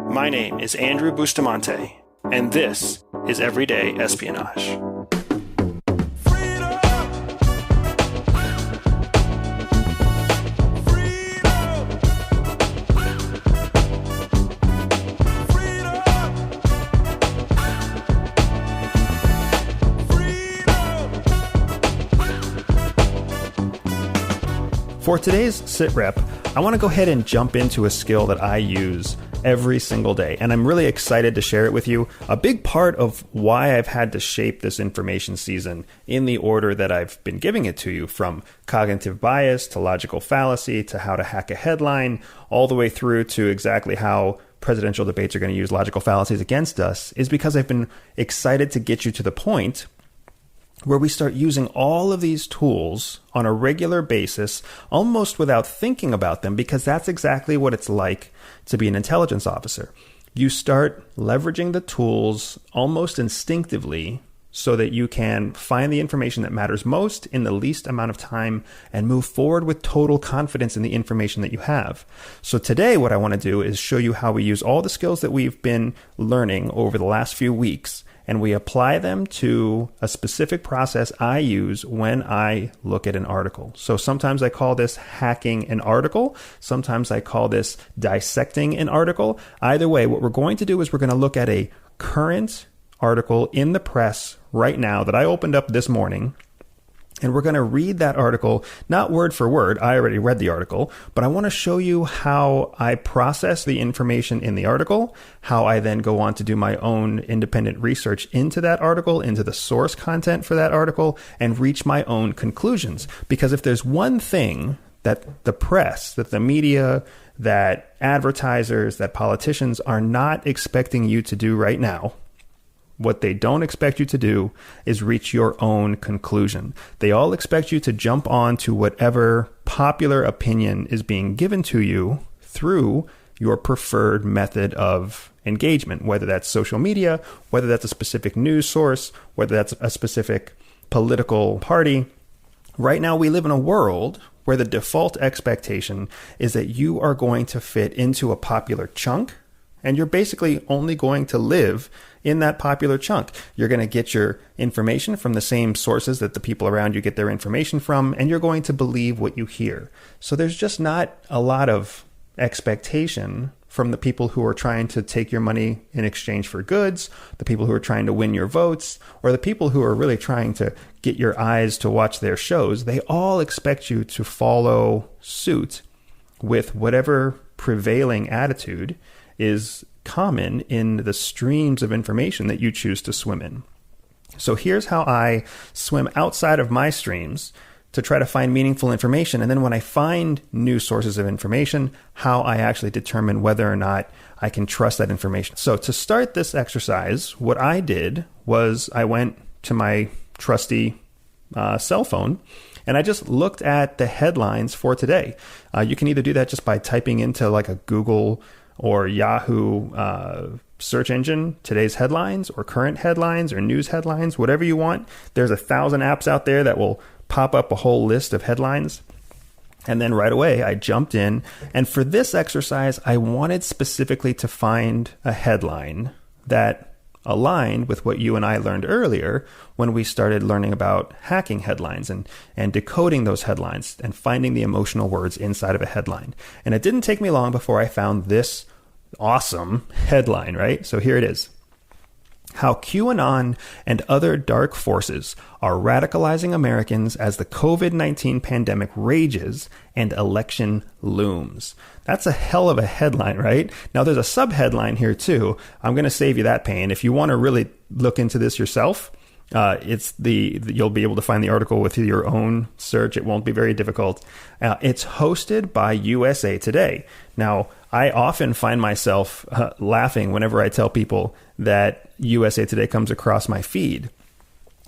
My name is Andrew Bustamante, and this is Everyday Espionage. For today's sit rep, I want to go ahead and jump into a skill that I use every single day, and I'm really excited to share it with you. A big part of why I've had to shape this information season in the order that I've been giving it to you, from cognitive bias to logical fallacy to how to hack a headline, all the way through to exactly how presidential debates are going to use logical fallacies against us, is because I've been excited to get you to the point where we start using all of these tools on a regular basis, almost without thinking about them, because that's exactly what it's like to be an intelligence officer. You start leveraging the tools almost instinctively so that you can find the information that matters most in the least amount of time and move forward with total confidence in the information that you have. So today, what I want to do is show you how we use all the skills that we've been learning over the last few weeks, and we apply them to a specific process I use when I look at an article. So sometimes I call this hacking an article. Sometimes I call this dissecting an article. Either way, what we're going to do is we're going to look at a current article in the press right now that I opened up this morning. And we're going to read that article, not word for word. I already read the article, but I want to show you how I process the information in the article, how I then go on to do my own independent research into that article, into the source content for that article, and reach my own conclusions. Because if there's one thing that the press, that the media, that advertisers, that politicians are not expecting you to do right now, what they don't expect you to do is reach your own conclusion. They all expect you to jump on to whatever popular opinion is being given to you through your preferred method of engagement, whether that's social media, whether that's a specific news source, whether that's a specific political party. Right now, we live in a world where the default expectation is that you are going to fit into a popular chunk, and you're basically only going to live in that popular chunk. You're going to get your information from the same sources that the people around you get their information from, and you're going to believe what you hear. So there's just not a lot of expectation from the people who are trying to take your money in exchange for goods, the people who are trying to win your votes, or the people who are really trying to get your eyes to watch their shows. They all expect you to follow suit with whatever prevailing attitude is common in the streams of information that you choose to swim in. So here's how I swim outside of my streams to try to find meaningful information. And then when I find new sources of information, how I actually determine whether or not I can trust that information. So to start this exercise, what I did was I went to my trusty cell phone, and I just looked at the headlines for today. You can either do that just by typing into like a Google or Yahoo search engine, today's headlines or current headlines or news headlines, whatever you want. There's 1,000 apps out there that will pop up a whole list of headlines. And then right away, I jumped in. And for this exercise, I wanted specifically to find a headline that aligned with what you and I learned earlier when we started learning about hacking headlines and decoding those headlines and finding the emotional words inside of a headline. And it didn't take me long before I found this awesome headline, right? So here it is. How QAnon and other dark forces are radicalizing Americans as the COVID-19 pandemic rages and election looms. That's a hell of a headline, right? Now, there's a sub-headline here, too. I'm going to save you that pain. If you want to really look into this yourself, you'll be able to find the article with your own search. It won't be very difficult. It's hosted by USA Today. Now, I often find myself laughing whenever I tell people that USA Today comes across my feed.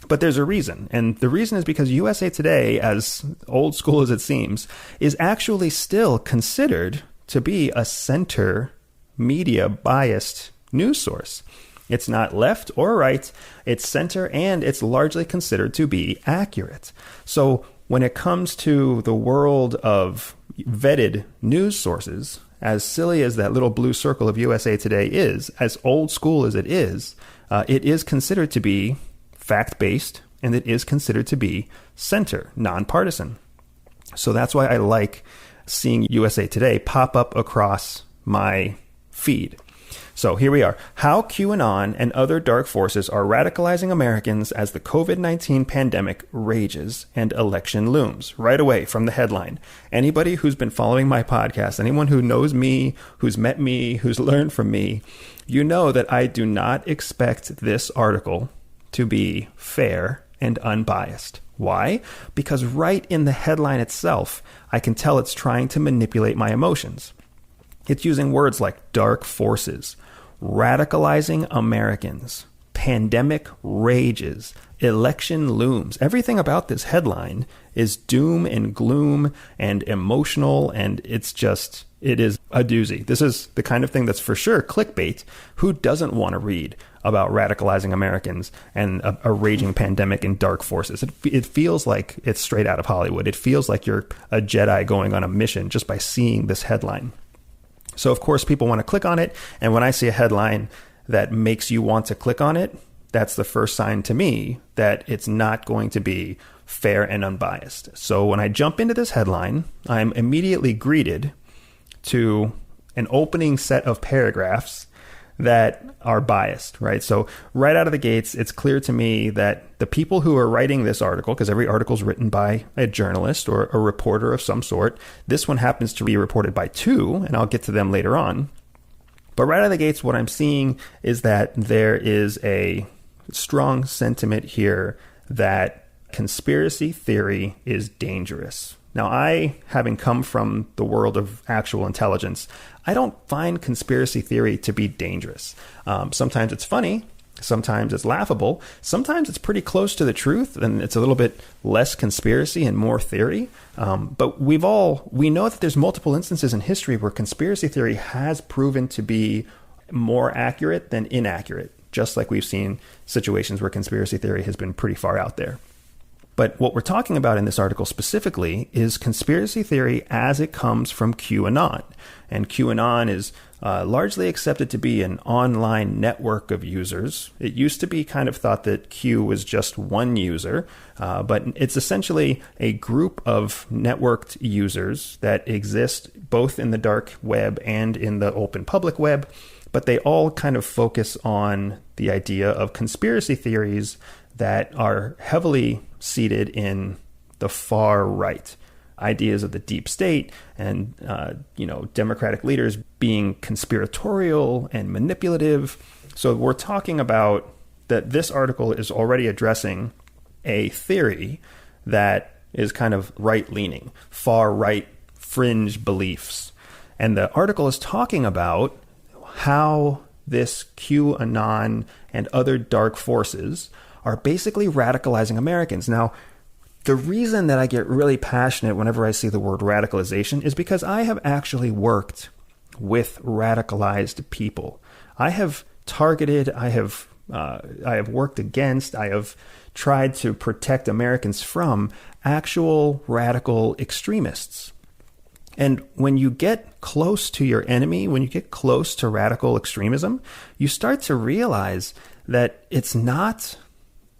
But there's a reason. And the reason is because USA Today, as old school as it seems, is actually still considered to be a center media biased news source. It's not left or right, it's center, and it's largely considered to be accurate. So when it comes to the world of vetted news sources, as silly as that little blue circle of USA Today is, as old school as it is considered to be fact-based, and it is considered to be center, nonpartisan. So that's why I like seeing USA Today pop up across my feed. So here we are. How QAnon and other dark forces are radicalizing Americans as the COVID-19 pandemic rages and election looms. Right away from the headline. Anybody who's been following my podcast, anyone who knows me, who's met me, who's learned from me, you know that I do not expect this article to be fair and unbiased. Why? Because right in the headline itself, I can tell it's trying to manipulate my emotions. It's using words like dark forces, radicalizing Americans, pandemic rages, election looms. Everything about this headline is doom and gloom and emotional, and it is a doozy. This is the kind of thing that's for sure clickbait. Who doesn't want to read about radicalizing Americans and a raging pandemic and dark forces? It feels like it's straight out of Hollywood. It feels like you're a Jedi going on a mission just by seeing this headline. So, of course, people want to click on it. And when I see a headline that makes you want to click on it, that's the first sign to me that it's not going to be fair and unbiased. So when I jump into this headline, I'm immediately greeted to an opening set of paragraphs that are biased, right? So right out of the gates, it's clear to me that the people who are writing this article, because every article is written by a journalist or a reporter of some sort, this one happens to be reported by two, and I'll get to them later on. But right out of the gates, what I'm seeing is that there is a strong sentiment here that conspiracy theory is dangerous. Now, I, having come from the world of actual intelligence, I don't find conspiracy theory to be dangerous. Sometimes it's funny. Sometimes it's laughable. Sometimes it's pretty close to the truth, and it's a little bit less conspiracy and more theory. But we know that there's multiple instances in history where conspiracy theory has proven to be more accurate than inaccurate, just like we've seen situations where conspiracy theory has been pretty far out there. But what we're talking about in this article specifically is conspiracy theory as it comes from QAnon. And QAnon is largely accepted to be an online network of users. It used to be kind of thought that Q was just one user, but it's essentially a group of networked users that exist both in the dark web and in the open public web, but they all kind of focus on the idea of conspiracy theories that are heavily seated in the far right. Ideas of the deep state and, democratic leaders being conspiratorial and manipulative. So we're talking about that this article is already addressing a theory that is kind of right-leaning, far-right fringe beliefs. And the article is talking about how this QAnon and other dark forces are basically radicalizing Americans. Now, the reason that I get really passionate whenever I see the word radicalization is because I have actually worked with radicalized people. I have targeted, I have worked against, I have tried to protect Americans from actual radical extremists. And when you get close to your enemy, when you get close to radical extremism, you start to realize that it's not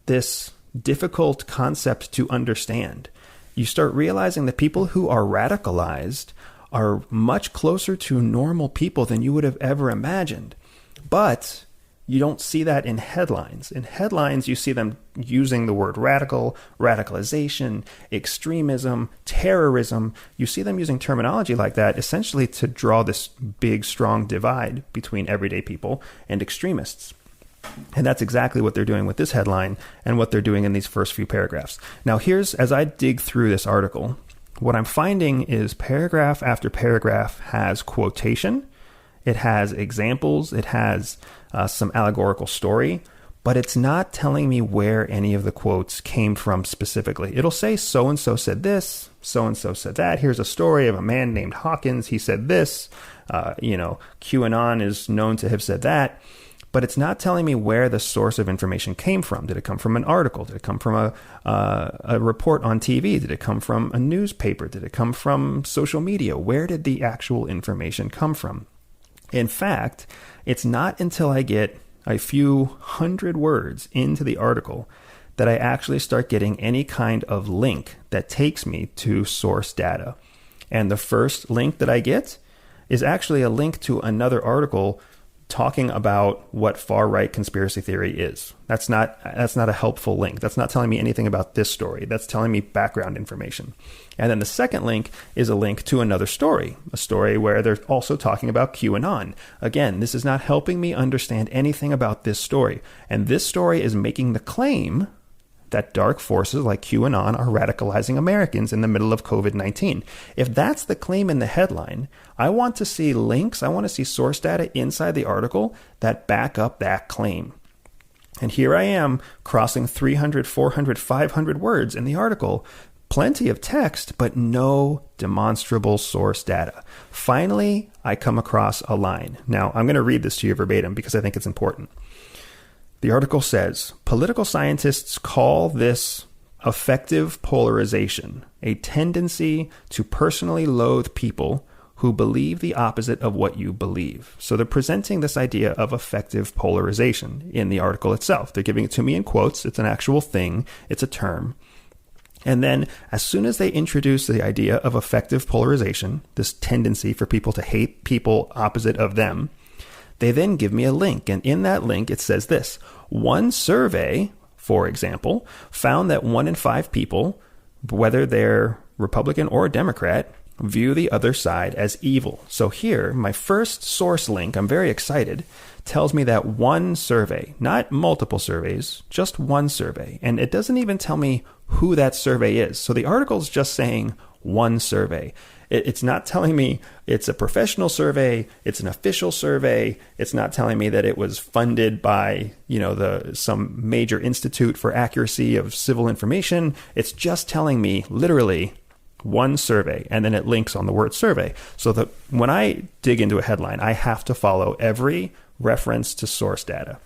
this difficult concept to understand. You start realizing that people who are radicalized are much closer to normal people than you would have ever imagined. But you don't see that in headlines. In headlines, you see them using the word radical, radicalization, extremism, terrorism. You see them using terminology like that essentially to draw this big, strong divide between everyday people and extremists. And that's exactly what they're doing with this headline and what they're doing in these first few paragraphs. Now, as I dig through this article, what I'm finding is paragraph after paragraph has quotation, it has examples, it has some allegorical story, but it's not telling me where any of the quotes came from specifically. It'll say so-and-so said this, so-and-so said that. Here's a story of a man named Hawkins. He said this, QAnon is known to have said that. but it's not telling me where the source of information came from. Did it come from an article? Did it come from a report on TV? Did it come from a newspaper? Did it come from social media? Where did the actual information come from? In fact, it's not until I get a few hundred words into the article that I actually start getting any kind of link that takes me to source data. And the first link that I get is actually a link to another article talking about what far-right conspiracy theory is. That's not a helpful link. That's not telling me anything about this story. That's telling me background information. And then the second link is a link to another story, a story where they're also talking about QAnon. Again, this is not helping me understand anything about this story. And this story is making the claim that dark forces like QAnon are radicalizing Americans in the middle of COVID-19. If that's the claim in the headline, I want to see links, I want to see source data inside the article that back up that claim. And here I am crossing 300, 400, 500 words in the article. Plenty of text, but no demonstrable source data. Finally, I come across a line. Now, I'm going to read this to you verbatim because I think it's important. The article says, political scientists call this affective polarization, a tendency to personally loathe people who believe the opposite of what you believe. So they're presenting this idea of affective polarization in the article itself. They're giving it to me in quotes. It's an actual thing. It's a term. And then as soon as they introduce the idea of affective polarization, this tendency for people to hate people opposite of them, they then give me a link. And in that link, it says this. One survey, for example, found that 1 in 5 people, whether they're Republican or Democrat, view the other side as evil. So here, my first source link, I'm very excited, tells me that one survey, not multiple surveys, just one survey. And it doesn't even tell me who that survey is. So the article is just saying one survey. It's not telling me it's a professional survey. It's an official survey. It's not telling me that it was funded by, some major institute for accuracy of civil information. It's just telling me literally one survey, and then it links on the word survey. So that when I dig into a headline, I have to follow every reference to source data.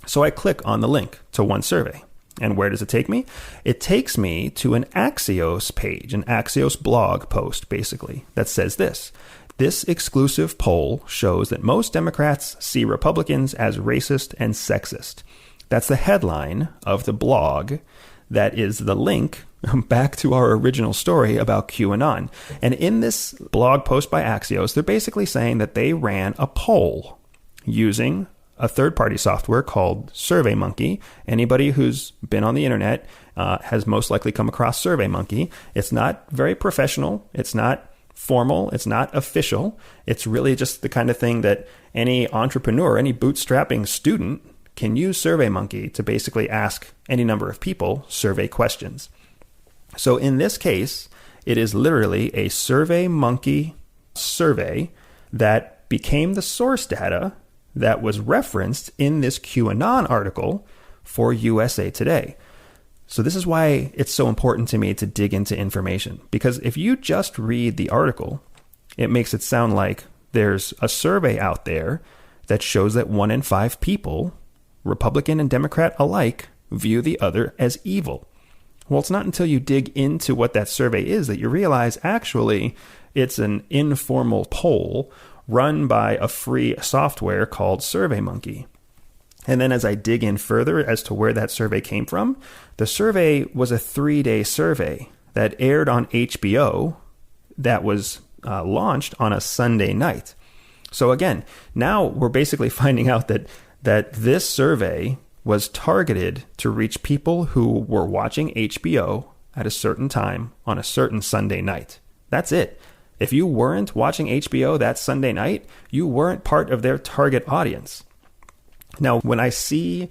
So I click on the link to one survey. And where does it take me? It takes me to an Axios page, an Axios blog post, basically, that says this. This exclusive poll shows that most Democrats see Republicans as racist and sexist. That's the headline of the blog. That is the link back to our original story about QAnon. And in this blog post by Axios, they're basically saying that they ran a poll using a third-party software called SurveyMonkey. Anybody who's been on the internet has most likely come across SurveyMonkey. It's not very professional. It's not formal. It's not official. It's really just the kind of thing that any entrepreneur, any bootstrapping student can use SurveyMonkey to basically ask any number of people survey questions. So in this case, it is literally a SurveyMonkey survey that became the source data that was referenced in this QAnon article for USA Today. So this is why it's so important to me to dig into information. Because if you just read the article, it makes it sound like there's a survey out there that shows that 1 in 5 people, Republican and Democrat alike, view the other as evil. Well, it's not until you dig into what that survey is that you realize actually it's an informal poll run by a free software called SurveyMonkey. And then as I dig in further as to where that survey came from, the survey was a 3-day survey that aired on HBO that was launched on a Sunday night. So again, now we're basically finding out that this survey was targeted to reach people who were watching HBO at a certain time on a certain Sunday night. That's it. If you weren't watching HBO that Sunday night, you weren't part of their target audience. Now, when I see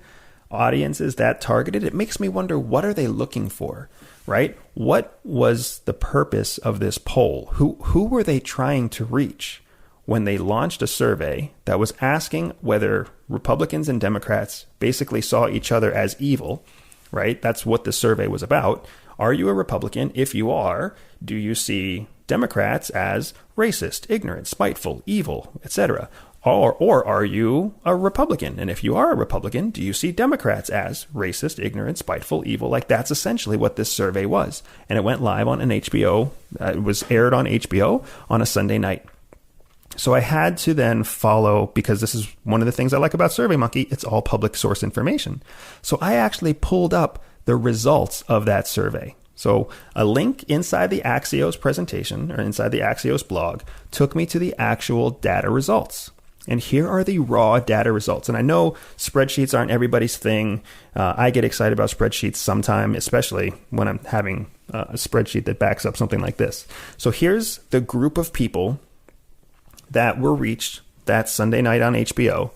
audiences that targeted, it makes me wonder, what are they looking for, right? What was the purpose of this poll? Who were they trying to reach when they launched a survey that was asking whether Republicans and Democrats basically saw each other as evil, right? That's what the survey was about. Are you a Republican? If you are, do you see Democrats as racist, ignorant, spiteful, evil, etc.? Or are you a Republican? And if you are a Republican, do you see Democrats as racist, ignorant, spiteful, evil? Like, that's essentially what this survey was. And it went live on an HBO. It was aired on HBO on a Sunday night. So I had to then follow, because this is one of the things I like about SurveyMonkey, it's all public source information. So I actually pulled up the results of that survey. So a link inside the Axios presentation, or inside the Axios blog, took me to the actual data results. And here are the raw data results. And I know spreadsheets aren't everybody's thing. I get excited about spreadsheets sometime, especially when I'm having a spreadsheet that backs up something like this. So here's the group of people that were reached that Sunday night on HBO.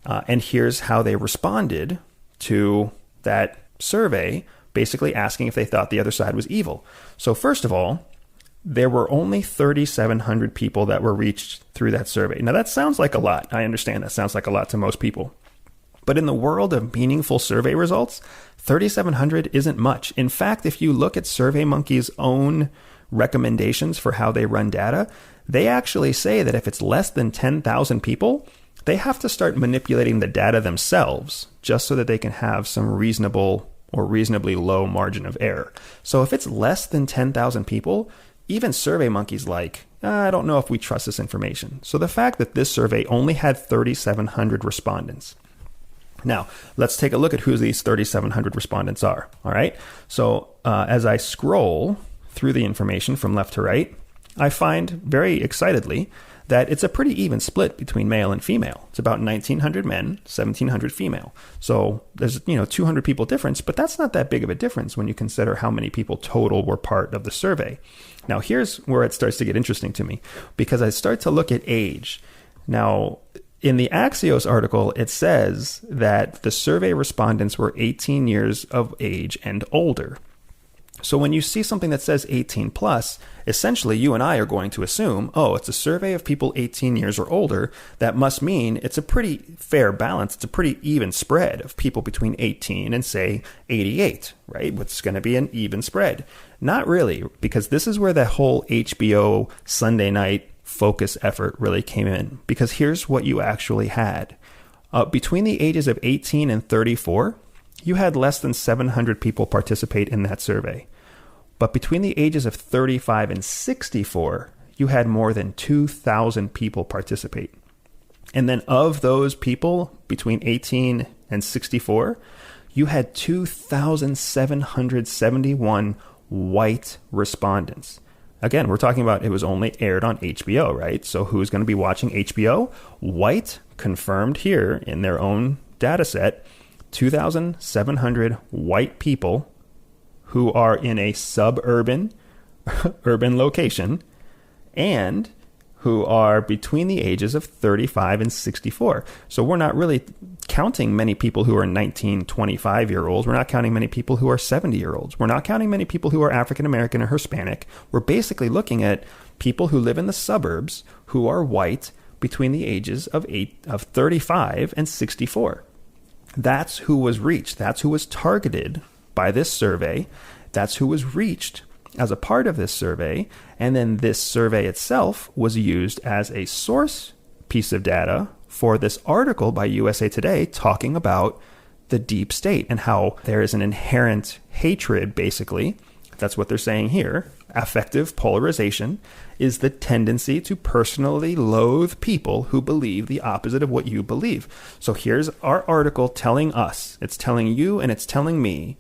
And here's how they responded to that survey, basically asking if they thought the other side was evil. So first of all, there were only 3,700 people that were reached through that survey. Now, that sounds like a lot. I understand that sounds like a lot to most people. But in the world of meaningful survey results, 3,700 isn't much. In fact, if you look at SurveyMonkey's own recommendations for how they run data, they actually say that if it's less than 10,000 people, they have to start manipulating the data themselves just so that they can have some reasonable or reasonably low margin of error. So if it's less than 10,000 people, even SurveyMonkey's like, I don't know if we trust this information. So the fact that this survey only had 3,700 respondents. Now, let's take a look at who these 3,700 respondents are. All right. So as I scroll through the information from left to right, I find very excitedly that it's a pretty even split between male and female. It's about 1,900 men, 1,700 female. So there's, 200 people difference, but that's not that big of a difference when you consider how many people total were part of the survey. Now, here's where it starts to get interesting to me, because I start to look at age. Now, in the Axios article, it says that the survey respondents were 18 years of age and older. So when you see something that says 18 plus, essentially you and I are going to assume, oh, it's a survey of people 18 years or older. That must mean it's a pretty fair balance. It's a pretty even spread of people between 18 and, say, 88, right? It's going to be an even spread. Not really, because this is where the whole HBO Sunday night focus effort really came in. Because here's what you actually had. Between the ages of 18 and 34, you had less than 700 people participate in that survey. But between the ages of 35 and 64, you had more than 2,000 people participate. And then of those people between 18 and 64, you had 2,771 white respondents. Again, we're talking about it was only aired on HBO, right? So who's going to be watching HBO? White, confirmed here in their own data set, 2,700 white people who are in a suburban, urban location, and who are between the ages of 35 and 64. So we're not really counting many people who are 19, 25-year-olds. We're not counting many people who are 70-year-olds. We're not counting many people who are African-American or Hispanic. We're basically looking at people who live in the suburbs who are white between the ages of 35 and 64. That's who was reached. That's who was targeted by this survey. That's who was reached as a part of this survey. And then this survey itself was used as a source piece of data for this article by USA Today talking about the deep state and how there is an inherent hatred, basically. That's what they're saying here. Affective polarization is the tendency to personally loathe people who believe the opposite of what you believe. So here's our article telling us, it's telling you and it's telling me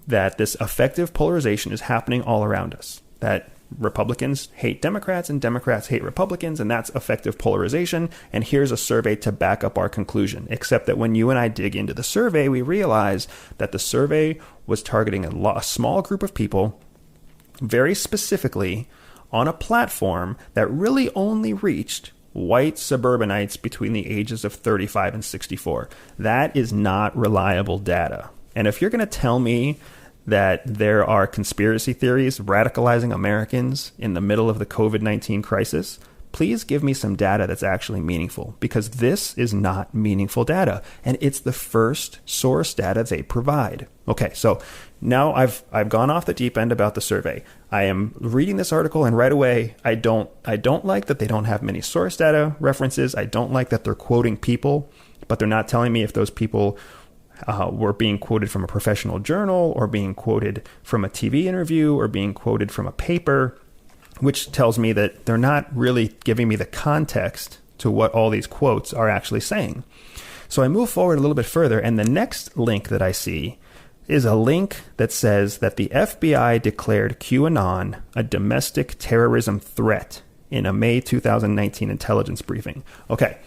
that this affective polarization is happening all around us, that Republicans hate Democrats and Democrats hate Republicans, and that's affective polarization. And here's a survey to back up our conclusion, except that when you and I dig into the survey, we realize that the survey was targeting a small group of people very specifically on a platform that really only reached white suburbanites between the ages of 35 and 64. That is not reliable data. And if you're going to tell me that there are conspiracy theories radicalizing Americans in the middle of the COVID-19 crisis, please give me some data that's actually meaningful, because this is not meaningful data, and it's the first source data they provide. Okay, so now I've gone off the deep end about the survey. I am reading this article, and right away, I don't like that they don't have many source data references. I don't like that they're quoting people, but they're not telling me if those people were being quoted from a professional journal, or being quoted from a TV interview, or being quoted from a paper, which tells me that they're not really giving me the context to what all these quotes are actually saying. So I move forward a little bit further, and the next link that I see is a link that says that the FBI declared QAnon a domestic terrorism threat in a May 2019 intelligence briefing. Okay,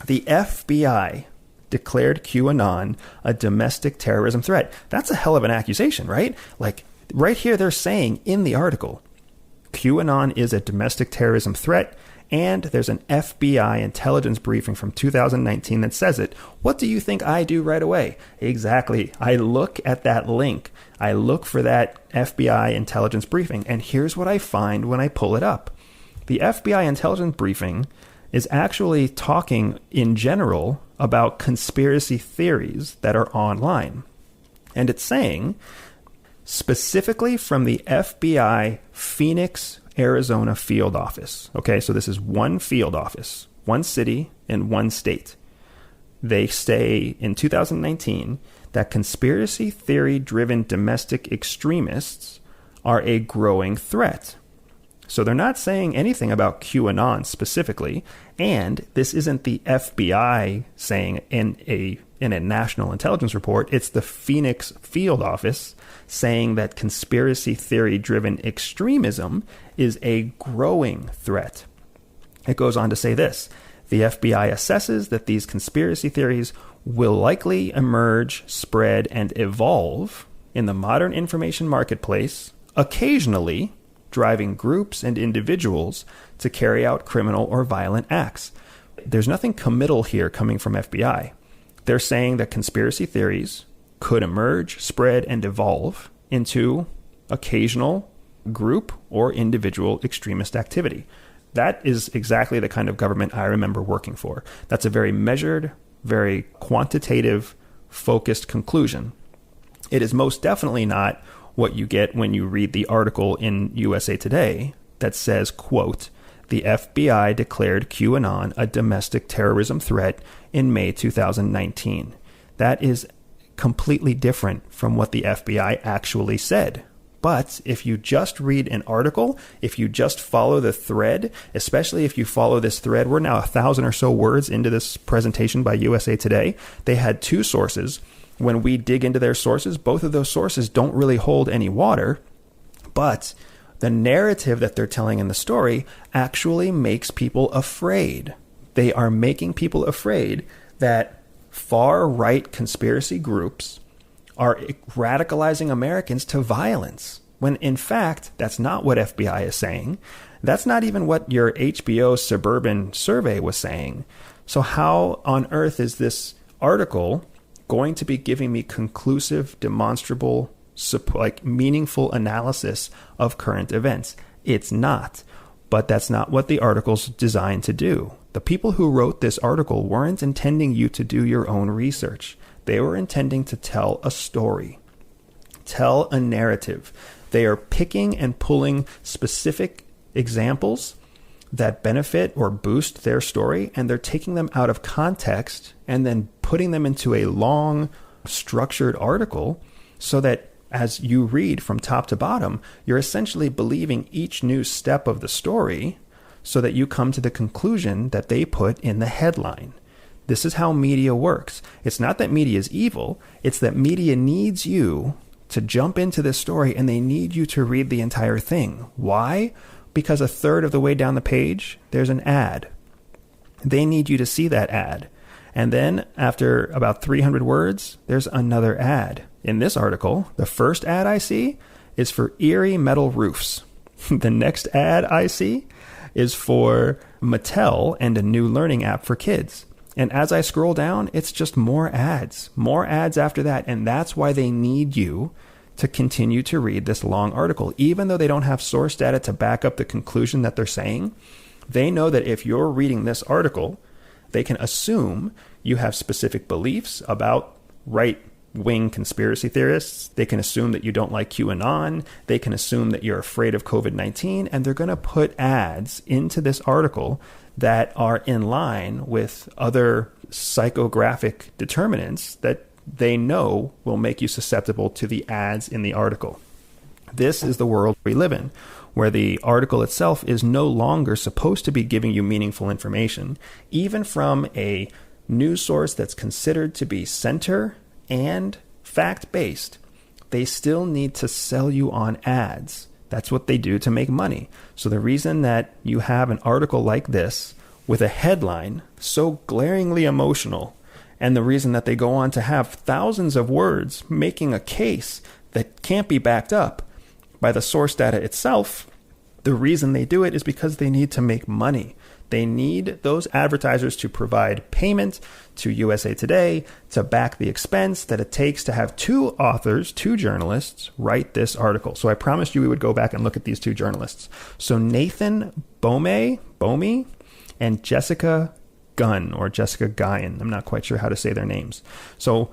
the FBI declared QAnon a domestic terrorism threat. That's a hell of an accusation, right? Like, right here, they're saying in the article, QAnon is a domestic terrorism threat, and there's an FBI intelligence briefing from 2019 that says it. What do you think I do right away? Exactly. I look at that link. I look for that FBI intelligence briefing, and here's what I find when I pull it up. The FBI intelligence briefing is actually talking in general about conspiracy theories that are online. And it's saying, specifically from the FBI Phoenix, Arizona field office. Okay, so this is one field office, one city, and one state. They say in 2019 that conspiracy theory-driven domestic extremists are a growing threat. So they're not saying anything about QAnon specifically, and this isn't the FBI saying in a national intelligence report. It's the Phoenix field office saying that conspiracy theory-driven extremism is a growing threat. It goes on to say this: the FBI assesses that these conspiracy theories will likely emerge, spread, and evolve in the modern information marketplace, occasionally driving groups and individuals to carry out criminal or violent acts. There's nothing committal here coming from FBI. They're saying that conspiracy theories could emerge, spread, and evolve into occasional group or individual extremist activity. That is exactly the kind of government I remember working for. That's a very measured, very quantitative, focused conclusion. It is most definitely not what you get when you read the article in USA Today that says, quote, the FBI declared QAnon a domestic terrorism threat in May 2019. That is completely different from what the FBI actually said. But if you just read an article, if you just follow the thread, especially if you follow this thread, we're now 1,000 or so words into this presentation by USA Today. They had two sources. When we dig into their sources, both of those sources don't really hold any water, but the narrative that they're telling in the story actually makes people afraid. They are making people afraid that far-right conspiracy groups are radicalizing Americans to violence, when in fact, that's not what FBI is saying. That's not even what your HBO Suburban survey was saying. So how on earth is this article going to be giving me conclusive, demonstrable, meaningful analysis of current events? It's not. But that's not what the article's designed to do. The people who wrote this article weren't intending you to do your own research. They were intending to tell a story, tell a narrative. They are picking and pulling specific examples that benefit or boost their story, and they're taking them out of context and then putting them into a long, structured article so that as you read from top to bottom, you're essentially believing each new step of the story so that you come to the conclusion that they put in the headline. This is how media works. It's not that media is evil. It's that media needs you to jump into this story, and they need you to read the entire thing. Why? Because a third of the way down the page, there's an ad. They need you to see that ad. And then after about 300 words, there's another ad. In this article, the first ad I see is for Erie metal roofs. The next ad I see is for Mattel and a new learning app for kids. And as I scroll down, it's just more ads after that. And that's why they need you to continue to read this long article. Even though they don't have source data to back up the conclusion that they're saying, They know that if you're reading this article, they can assume you have specific beliefs about right-wing conspiracy theorists. They can assume that you don't like QAnon. They can assume that you're afraid of COVID-19. And they're going to put ads into this article that are in line with other psychographic determinants that they know will make you susceptible to the ads in the article. This is the world we live in, where the article itself is no longer supposed to be giving you meaningful information, even from a news source that's considered to be center and fact-based. They still need to sell you on ads. That's what they do to make money. So the reason that you have an article like this with a headline so glaringly emotional, and the reason that they go on to have thousands of words making a case that can't be backed up by the source data itself, the reason they do it is because they need to make money. They need those advertisers to provide payment to USA Today to back the expense that it takes to have two authors, two journalists, write this article. So I promised you we would go back and look at these two journalists. So Nathan Bomey, and Jessica Gunn, or Jessica Guyan. I'm not quite sure how to say their names. So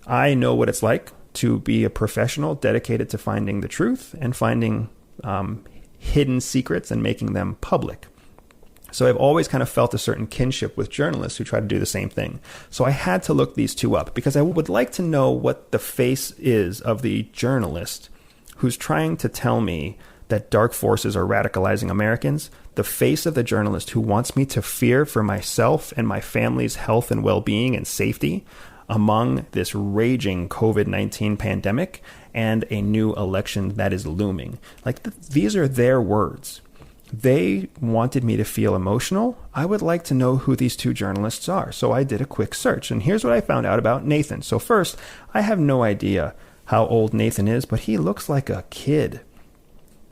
I know what it's like to be a professional dedicated to finding the truth and finding hidden secrets and making them public. So I've always kind of felt a certain kinship with journalists who try to do the same thing. So I had to look these two up because I would like to know what the face is of the journalist who's trying to tell me that dark forces are radicalizing Americans, the face of the journalist who wants me to fear for myself and my family's health and well-being and safety among this raging COVID-19 pandemic and a new election that is looming. Like, these are their words. They wanted me to feel emotional. I would like to know who these two journalists are. So I did a quick search, and here's what I found out about Nathan. So first, I have no idea how old Nathan is, but he looks like a kid.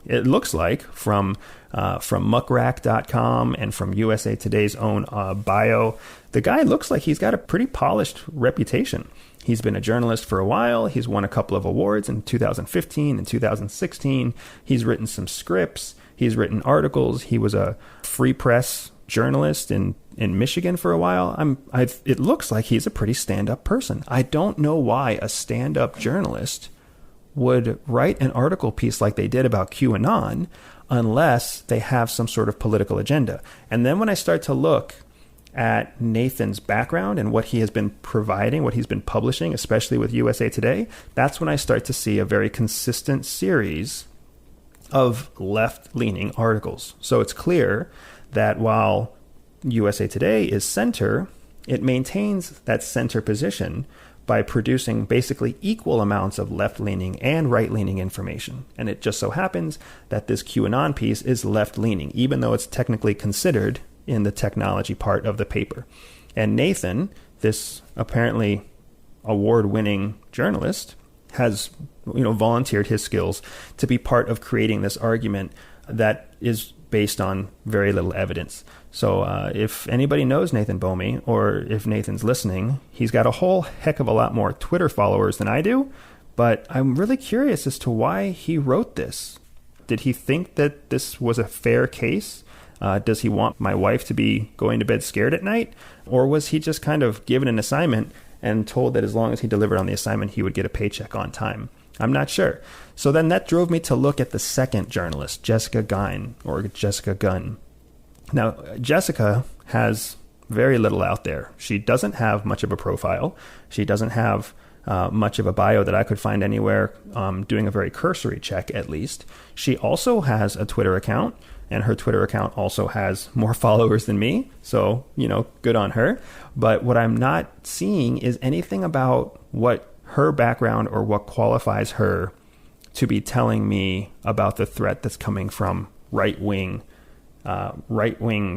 It looks like from muckrack.com and from USA Today's own bio, the guy looks like he's got a pretty polished reputation. He's been a journalist for a while. He's won a couple of awards in 2015 and 2016. He's written some scripts. He's written articles. He was a free press journalist in Michigan for a while. It looks like he's a pretty stand-up person. I don't know why a stand-up journalist would write an article piece like they did about QAnon unless they have some sort of political agenda. And then when I start to look at Nathan's background and what he has been providing, what he's been publishing, especially with USA Today, that's when I start to see a very consistent series of left-leaning articles. So it's clear that while USA Today is center, it maintains that center position by producing basically equal amounts of left-leaning and right-leaning information. And it just so happens that this QAnon piece is left-leaning, even though it's technically considered in the technology part of the paper. And Nathan, this apparently award-winning journalist, has volunteered his skills to be part of creating this argument that is based on very little evidence. So if anybody knows Nathan Bomey, or if Nathan's listening, he's got a whole heck of a lot more Twitter followers than I do, but I'm really curious as to why he wrote this. Did he think that this was a fair case? Does he want my wife to be going to bed scared at night? Or was he just kind of given an assignment and told that as long as he delivered on the assignment, he would get a paycheck on time? I'm not sure. So then that drove me to look at the second journalist, Jessica Guyan, or Jessica Gunn. Now, Jessica has very little out there. She doesn't have much of a profile. She doesn't have much of a bio that I could find anywhere, doing a very cursory check at least. She also has a Twitter account, and her Twitter account also has more followers than me. So, good on her. But what I'm not seeing is anything about what her background or what qualifies her to be telling me about the threat that's coming from right-wing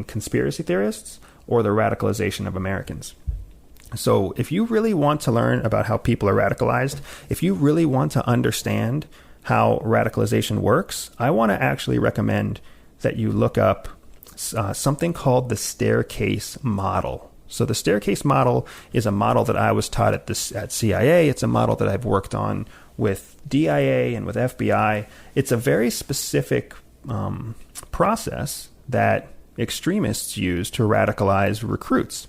conspiracy theorists or the radicalization of Americans. So if you really want to learn about how people are radicalized, if you really want to understand how radicalization works, I want to actually recommend that you look up something called the staircase model. So the staircase model is a model that I was taught at CIA. It's a model that I've worked on with DIA and with FBI. It's a very specific process that extremists use to radicalize recruits.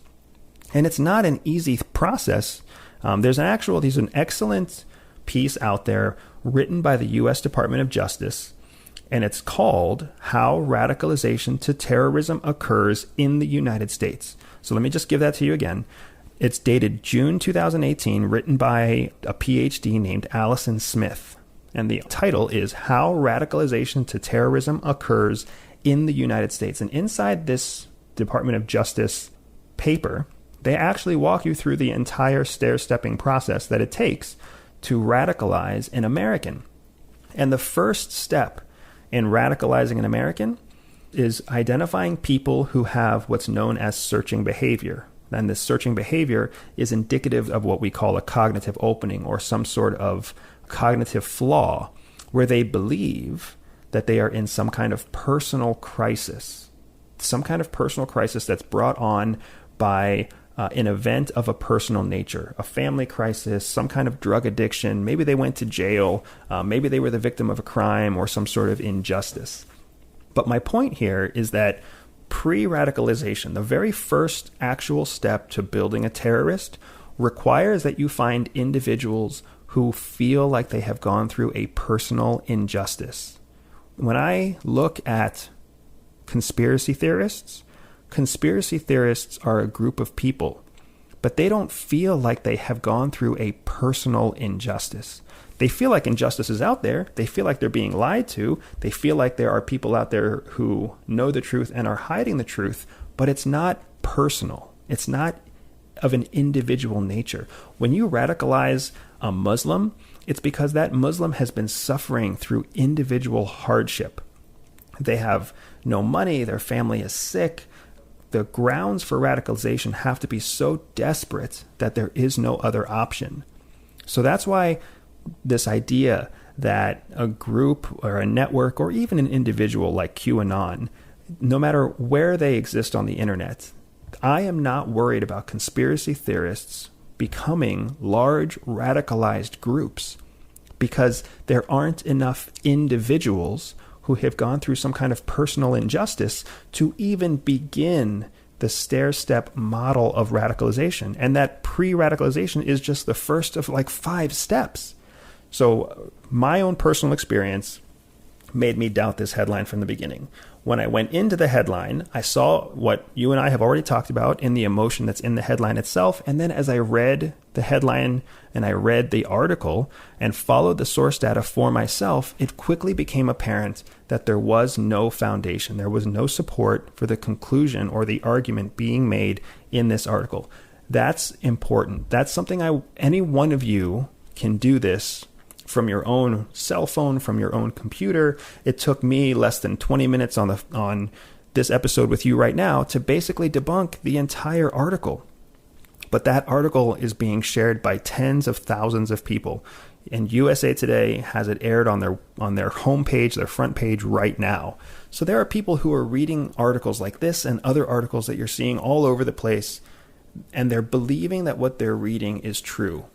And it's not an easy process. There's an excellent piece out there written by the U.S. Department of Justice, and it's called How Radicalization to Terrorism Occurs in the United States. So let me just give that to you again. It's dated June 2018, written by a PhD named Allison Smith. And the title is How Radicalization to Terrorism Occurs in the United States. And inside this Department of Justice paper, they actually walk you through the entire stair-stepping process that it takes to radicalize an American. And the first step in radicalizing an American is identifying people who have what's known as searching behavior. And this searching behavior is indicative of what we call a cognitive opening, or some sort of cognitive flaw, where they believe that they are in some kind of personal crisis. Some kind of personal crisis that's brought on by an event of a personal nature, a family crisis, some kind of drug addiction. Maybe they went to jail. Maybe they were the victim of a crime or some sort of injustice. But my point here is that pre-radicalization, the very first actual step to building a terrorist, requires that you find individuals who feel like they have gone through a personal injustice. When I look at conspiracy theorists are a group of people, but they don't feel like they have gone through a personal injustice. They feel like injustice is out there. They feel like they're being lied to. They feel like there are people out there who know the truth and are hiding the truth, but it's not personal. It's not of an individual nature. When you radicalize a Muslim, it's because that Muslim has been suffering through individual hardship. They have no money. Their family is sick. The grounds for radicalization have to be so desperate that there is no other option. So that's why this idea that a group or a network or even an individual like QAnon, no matter where they exist on the internet, I am not worried about conspiracy theorists becoming large radicalized groups, because there aren't enough individuals who have gone through some kind of personal injustice to even begin the stair-step model of radicalization. And that pre-radicalization is just the first of like 5 steps. So my own personal experience made me doubt this headline from the beginning. When I went into the headline, I saw what you and I have already talked about in the emotion that's in the headline itself. And then as I read the headline and I read the article and followed the source data for myself, it quickly became apparent that there was no foundation. There was no support for the conclusion or the argument being made in this article. That's important. That's something any one of you can do this from your own cell phone, from your own computer. It took me less than 20 minutes on this episode with you right now to basically debunk the entire article. But that article is being shared by tens of thousands of people. And USA Today has it aired on their homepage, their front page right now. So there are people who are reading articles like this and other articles that you're seeing all over the place, and they're believing that what they're reading is true.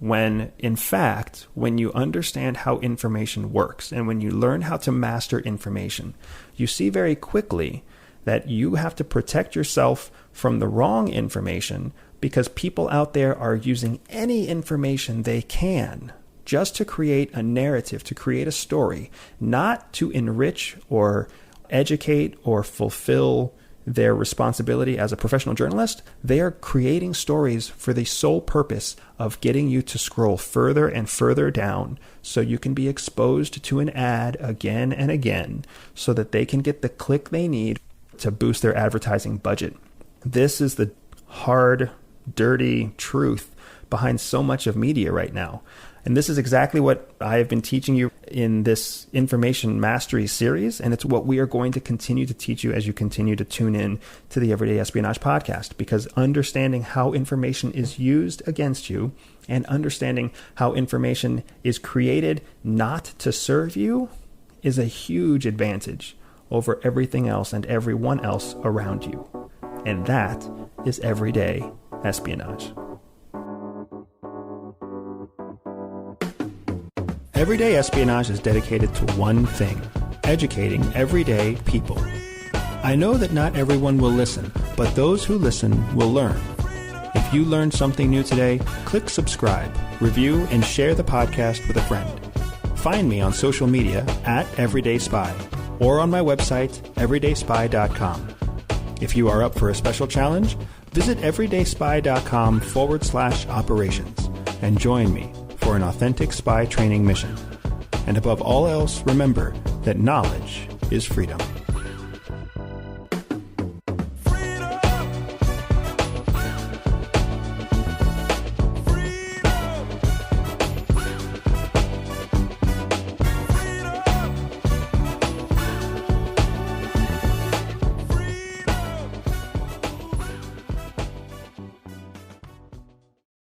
When, in fact, when you understand how information works and when you learn how to master information, you see very quickly that you have to protect yourself from the wrong information, because people out there are using any information they can just to create a narrative, to create a story, not to enrich or educate or fulfill their responsibility as a professional journalist. They are creating stories for the sole purpose of getting you to scroll further and further down so you can be exposed to an ad again and again so that they can get the click they need to boost their advertising budget. This is the hard, dirty truth behind so much of media right now. And this is exactly what I have been teaching you in this information mastery series. And it's what we are going to continue to teach you as you continue to tune in to the Everyday Espionage podcast, because understanding how information is used against you and understanding how information is created not to serve you is a huge advantage over everything else and everyone else around you. And that is Everyday Espionage. Everyday Espionage is dedicated to one thing: educating everyday people. I know that not everyone will listen, but those who listen will learn. If you learned something new today, click subscribe, review, and share the podcast with a friend. Find me on social media at Everyday Spy or on my website, everydayspy.com. If you are up for a special challenge, visit everydayspy.com/operations and join me for an authentic spy training mission. And above all else, remember that knowledge is freedom.